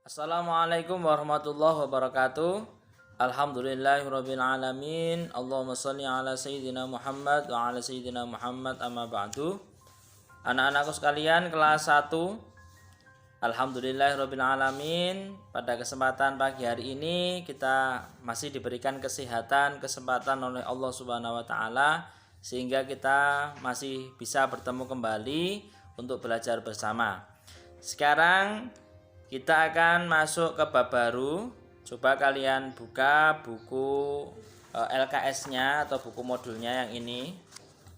Assalamualaikum warahmatullahi wabarakatuh. Alhamdulillahirabbil alamin. Allahumma shalli ala sayyidina Muhammad wa ala sayyidina Muhammad amma ba'du. Anak-anakku sekalian kelas 1. Alhamdulillahirabbil alamin. Pada kesempatan pagi hari ini kita masih diberikan kesempatan oleh Allah Subhanahu wa taala sehingga kita masih bisa bertemu kembali untuk belajar bersama. Sekarang kita akan masuk ke bab baru. Coba kalian buka buku LKS-nya atau buku modulnya yang ini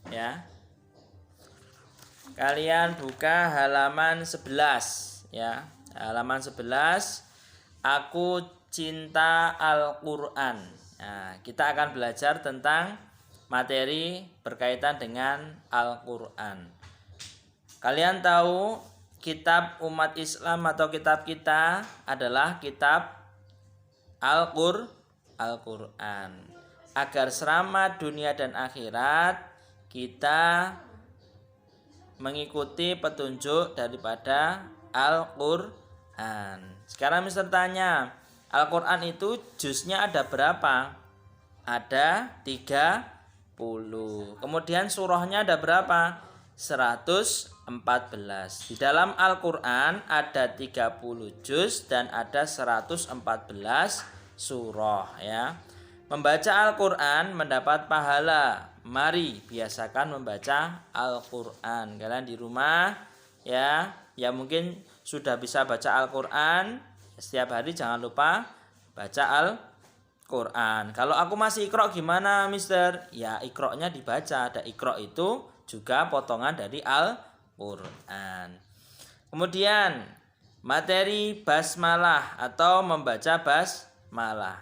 ya. Kalian buka halaman 11 ya. Halaman 11, Aku Cinta Al-Qur'an. Nah, kita akan belajar tentang materi berkaitan dengan Al-Qur'an. Kalian tahu kitab umat Islam atau kitab kita adalah kitab Al-Qur'an. Agar selamat dunia dan akhirat kita mengikuti petunjuk daripada Al-Qur'an. Sekarang Mister tanya, Al-Qur'an itu juznya ada berapa? Ada 30. Kemudian surahnya ada berapa? 114. Di dalam Al-Qur'an ada 30 juz dan ada 114 surah ya. Membaca Al-Qur'an mendapat pahala. Mari biasakan membaca Al-Qur'an. Kalian di rumah ya, mungkin sudah bisa baca Al-Qur'an, setiap hari jangan lupa baca Al-Qur'an. Kalau aku masih iqra gimana, Mister? Ya, iqra'nya dibaca. Ada iqra' itu juga potongan dari Al-Qur'an. Kemudian materi basmalah atau membaca basmalah.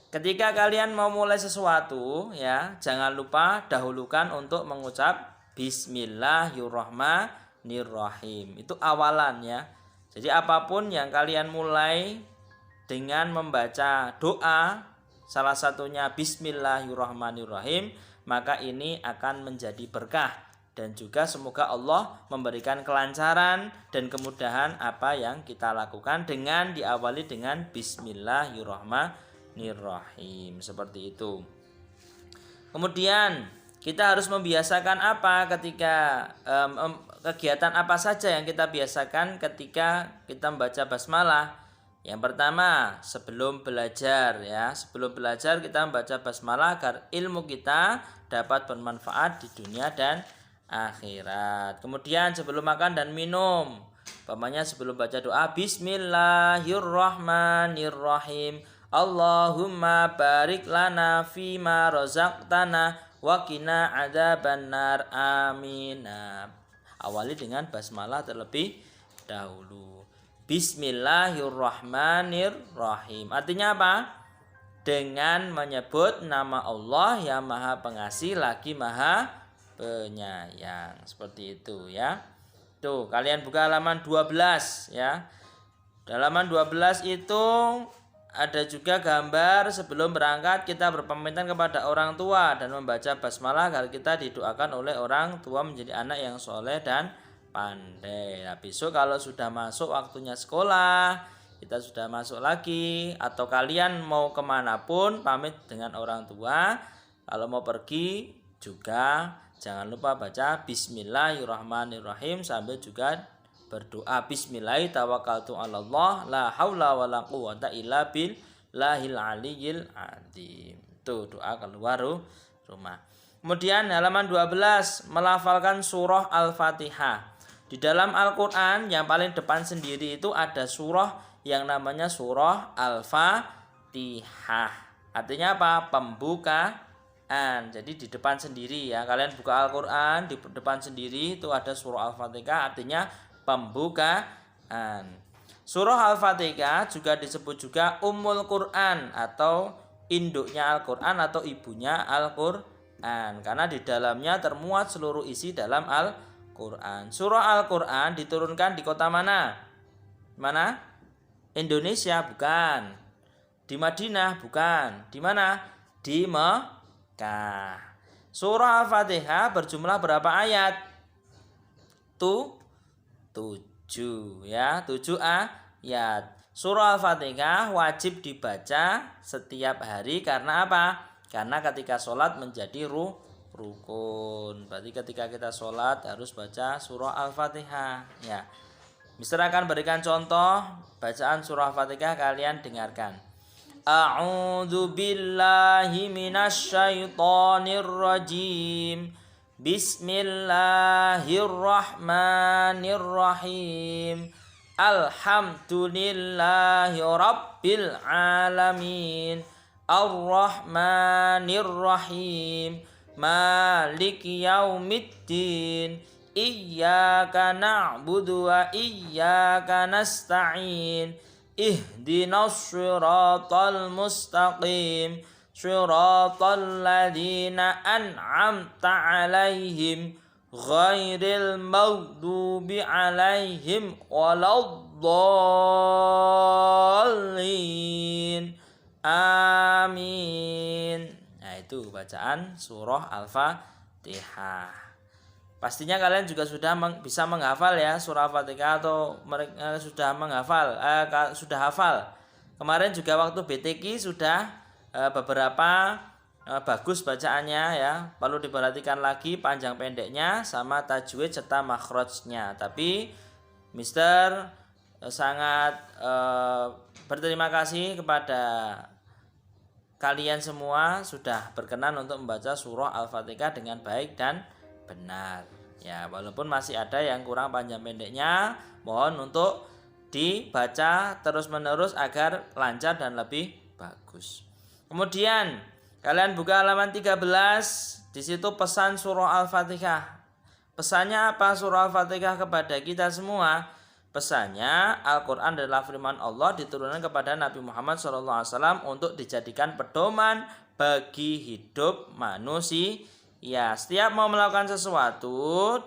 Ketika kalian mau mulai sesuatu ya, jangan lupa dahulukan untuk mengucap Bismillahirrahmanirrahim. Itu awalan ya. Jadi apapun yang kalian mulai dengan membaca doa, salah satunya Bismillahirrahmanirrahim, maka ini akan menjadi berkah dan juga semoga Allah memberikan kelancaran dan kemudahan apa yang kita lakukan dengan diawali dengan Bismillahirrahmanirrahim, seperti itu. Kemudian kita harus membiasakan apa ketika kegiatan apa saja yang kita biasakan ketika kita membaca basmalah. Yang pertama, sebelum belajar ya, sebelum belajar kita membaca basmalah agar ilmu kita dapat bermanfaat di dunia dan akhirat. Kemudian sebelum makan dan minum, umpamanya sebelum baca doa Bismillahirrahmanirrahim. Allahumma barik lana fima razaqtana wa qina adzabannar. Amin. Awali dengan basmalah terlebih dahulu. Bismillahirrahmanirrahim. Artinya apa? Dengan menyebut nama Allah yang Maha Pengasih lagi Maha Penyayang. Seperti itu ya. Tuh, kalian buka halaman 12 ya. Di halaman 12 itu ada juga gambar sebelum berangkat kita berpamitan kepada orang tua dan membaca basmalah agar kita didoakan oleh orang tua menjadi anak yang soleh dan pandai. Nah, besok kalau sudah masuk waktunya sekolah, kita sudah masuk lagi, atau kalian mau kemanapun pamit dengan orang tua, kalau mau pergi juga jangan lupa baca Bismillahirrahmanirrahim sambil juga berdoa Bismillah tawakkaltu 'alallah la haula wala quwwata illa billahil aliyyil azim. Itu doa keluar rumah. Kemudian halaman 12, melafalkan surah Al-Fatihah. Di dalam Al-Qur'an yang paling depan sendiri itu ada surah yang namanya surah Al-Fatihah. Artinya apa? Pembukaan. Jadi di depan sendiri ya. Kalian buka Al-Qur'an, di depan sendiri itu ada surah Al-Fatihah, artinya pembukaan. Surah Al-Fatihah juga disebut juga Ummul Qur'an atau induknya Al-Qur'an atau ibunya Al-Qur'an, karena di dalamnya termuat seluruh isi dalam Al-Qur'an. Surah Al-Qur'an diturunkan di kota mana? Mana? Indonesia? Bukan. Di Madinah? Bukan. Di mana? Di Mekah. Surah Al-Fatihah berjumlah berapa ayat? 7 ya, 7 ayat. Surah Al-Fatihah wajib dibaca setiap hari karena apa? Karena ketika sholat menjadi rukun. Berarti ketika kita sholat harus baca surah Al-Fatihah. Ya. Mister akan berikan contoh bacaan surah Al-Fatihah, kalian dengarkan. A'udzu billahi minasyaitonir rajim. Bismillahirrahmanirrahim. Alhamdulillahi rabbil alamin. Ar-Rahmanir-Rahim. Maliki yaumiddin. Iyyaka na'budu wa iyyaka nasta'in. Ihdinas siratal mustaqim. Siratal ladzina an'amta 'alaihim ghairil maghdubi 'alaihim waladdallin. Amin. Nah, itu bacaan surah Al-Fatihah. Pastinya kalian juga sudah bisa menghafal ya surah Al-Fatihah, atau mereka sudah menghafal, sudah hafal. Kemarin juga waktu BTQ sudah beberapa bagus bacaannya ya. Perlu diperhatikan lagi panjang pendeknya sama tajwid serta makhrajnya. Tapi Mister sangat berterima kasih kepada kalian semua sudah berkenan untuk membaca surah Al-Fatihah dengan baik dan benar. Ya, walaupun masih ada yang kurang panjang pendeknya, mohon untuk dibaca terus-menerus agar lancar dan lebih bagus. Kemudian kalian buka halaman 13, di situ pesan surah Al-Fatihah. Pesannya apa surah Al-Fatihah kepada kita semua? Pesannya, Al-Quran adalah firman Allah diturunkan kepada Nabi Muhammad SAW untuk dijadikan pedoman bagi hidup manusia. Ya, setiap mau melakukan sesuatu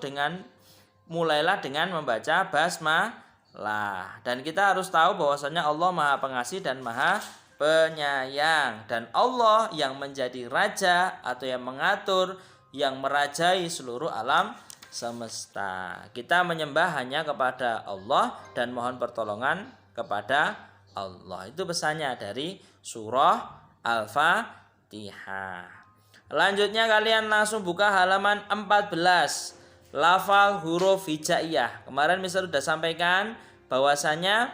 mulailah dengan membaca basmalah. Dan kita harus tahu bahwasanya Allah Maha Pengasih dan Maha Penyayang, dan Allah yang menjadi raja atau yang mengatur, yang merajai seluruh alam semesta. Kita menyembah hanya kepada Allah dan mohon pertolongan kepada Allah. Itu pesannya dari surah Al-Fatihah. Lanjutnya kalian langsung buka halaman 14. Lafal huruf hijaiyah. Kemarin Mister sudah sampaikan bahwasanya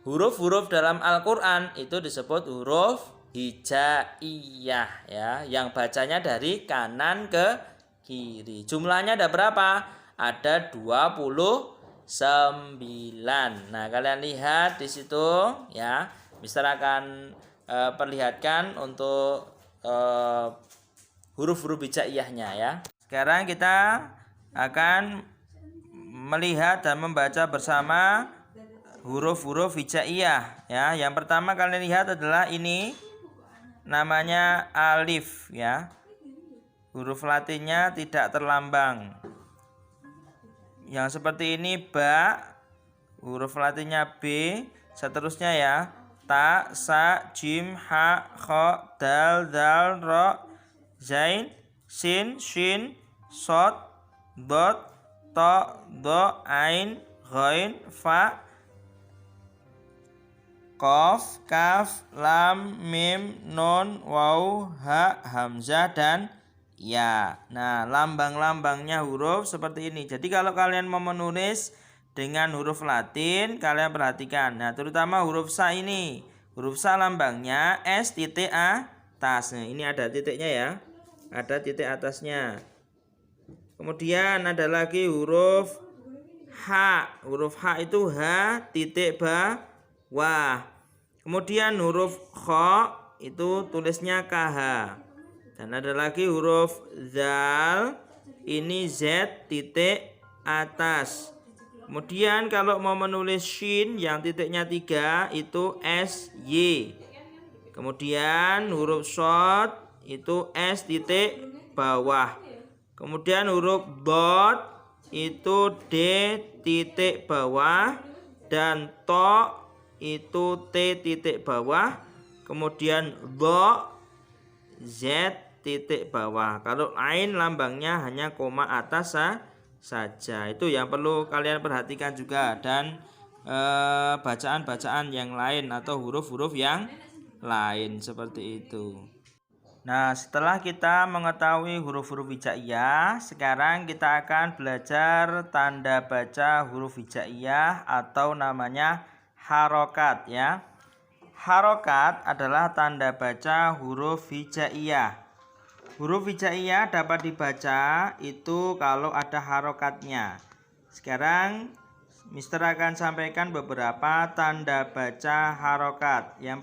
huruf-huruf dalam Al-Quran itu disebut huruf hijaiyah ya, yang bacanya dari kanan ke kiri. Jumlahnya ada berapa? Ada 29. Nah, kalian lihat di situ ya. Mister akan perlihatkan untuk huruf-huruf hijaiyahnya ya. Sekarang kita akan melihat dan membaca bersama huruf-huruf hijaiyah ya. Yang pertama kalian lihat adalah ini namanya alif ya. Huruf Latinnya tidak terlambang. Yang seperti ini ba, huruf Latinnya B, seterusnya ya. Ta, sa, jim, ha, kha, dal, zal, ro, zain, sin, shin, sod, dot, to, do, ain, ghain, fa, qaf, kaf, lam, mim, nun, waw, ha, hamzah, dan ya. Nah, lambang-lambangnya huruf seperti ini. Jadi kalau kalian mau menulis dengan huruf Latin, kalian perhatikan. Nah, terutama huruf sa ini. Huruf sa lambangnya S titik atas. Nah, ini ada titiknya ya. Ada titik atasnya. Kemudian ada lagi huruf H. Huruf H itu H titik bawah. Kemudian huruf Kha itu tulisnya KH. Dan ada lagi huruf Zal, ini Z titik atas. Kemudian kalau mau menulis Shin yang titiknya 3 itu SY. Kemudian huruf Shod itu S titik bawah. Kemudian huruf Dot itu D titik bawah. Dan To itu T titik bawah. Kemudian Do Z titik bawah. Kalau Ain lambangnya hanya koma atas saja. Itu yang perlu kalian perhatikan juga. Dan bacaan-bacaan yang lain atau huruf-huruf yang lain seperti itu. Nah, setelah kita mengetahui huruf-huruf hijaiyah, sekarang kita akan belajar tanda baca huruf hijaiyah atau namanya harokat ya. Harokat adalah tanda baca huruf hijaiyah. Huruf hijaiyah dapat dibaca itu kalau ada harokatnya. Sekarang Mister akan sampaikan beberapa tanda baca harokat. Yang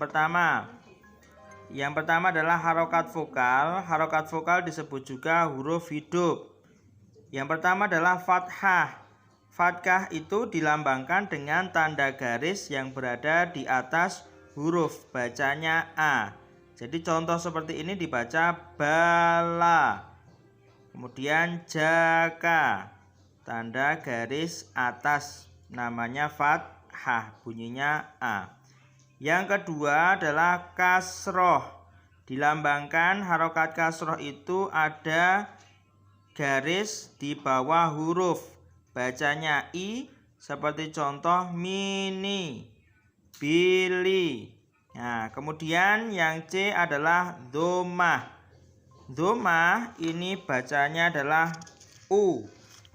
pertama adalah harokat vokal. Harokat vokal disebut juga huruf hidup. Yang pertama adalah fathah. Fathah itu dilambangkan dengan tanda garis yang berada di atas huruf, bacanya A. Jadi contoh seperti ini dibaca bala. Kemudian jaka, tanda garis atas, namanya fathah, bunyinya A. Yang kedua adalah kasroh. Dilambangkan harokat kasroh itu ada garis di bawah huruf, bacanya I, seperti contoh mini, bili. Nah, kemudian yang C adalah domah. Domah ini bacanya adalah U.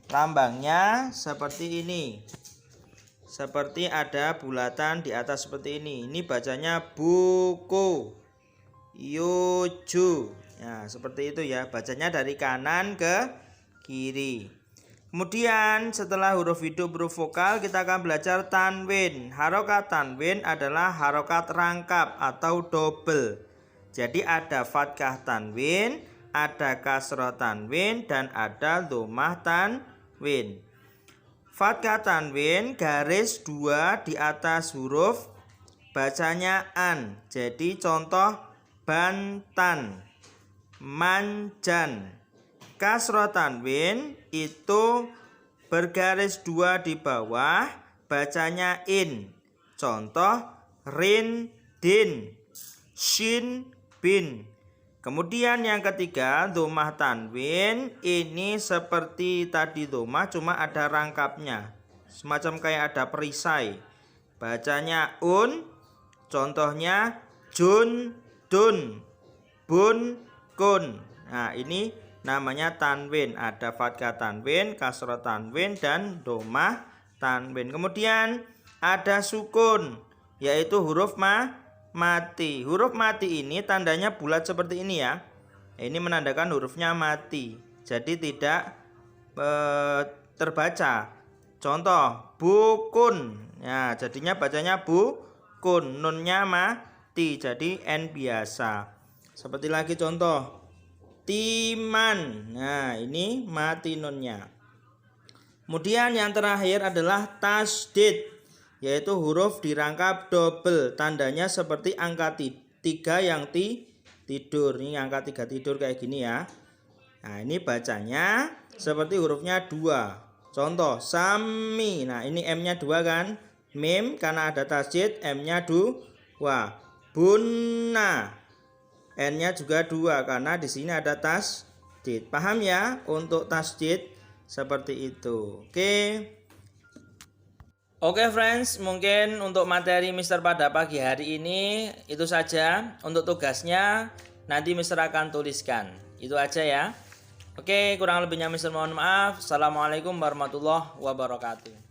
Lambangnya seperti ini. Seperti ada bulatan di atas seperti ini. Ini bacanya buku, yuju. Nah, seperti itu ya. Bacanya dari kanan ke kiri. Kemudian setelah huruf hidup, huruf vokal, kita akan belajar tanwin. Harokat tanwin adalah harokat rangkap atau double. Jadi ada fathah tanwin, ada kasroh tanwin, dan ada domah tanwin. Fathah tanwin garis 2 di atas huruf, bacanya an. Jadi contoh bantan, manjan. Kasroh tanwin itu bergaris 2 di bawah, bacanya in. Contoh rin, din, shin, bin. Kemudian yang ketiga, domah tanwin. Ini seperti tadi domah, cuma ada rangkapnya, semacam kayak ada perisai. Bacanya un. Contohnya jun, dun, bun, kun. Nah, ini namanya tanwin. Ada fathah tanwin, kasroh tanwin, dan domah tanwin. Kemudian ada sukun, yaitu huruf mati. Huruf mati ini tandanya bulat seperti ini ya. Ini menandakan hurufnya mati, jadi tidak terbaca. Contoh bukun. Ya, jadinya bacanya bukun. Nunnya mati, jadi n biasa. Seperti lagi contoh timan. Nah, ini mati nunnya. Kemudian yang terakhir adalah tasdid, yaitu huruf dirangkap double. Tandanya seperti angka 3 yang tidur. Ini angka 3 tidur kayak gini ya. Nah, ini bacanya seperti hurufnya 2. Contoh sami. Nah, ini M-nya 2 kan. Mim karena ada tasdid, M-nya 2. Bunna, N-nya juga 2 karena di sini ada tasdid. Paham ya untuk tasdid seperti itu. Oke friends, mungkin untuk materi Mister pada pagi hari ini itu saja. Untuk tugasnya nanti Mister akan tuliskan. Itu aja ya. Oke, kurang lebihnya Mister mohon maaf. Assalamualaikum warahmatullahi wabarakatuh.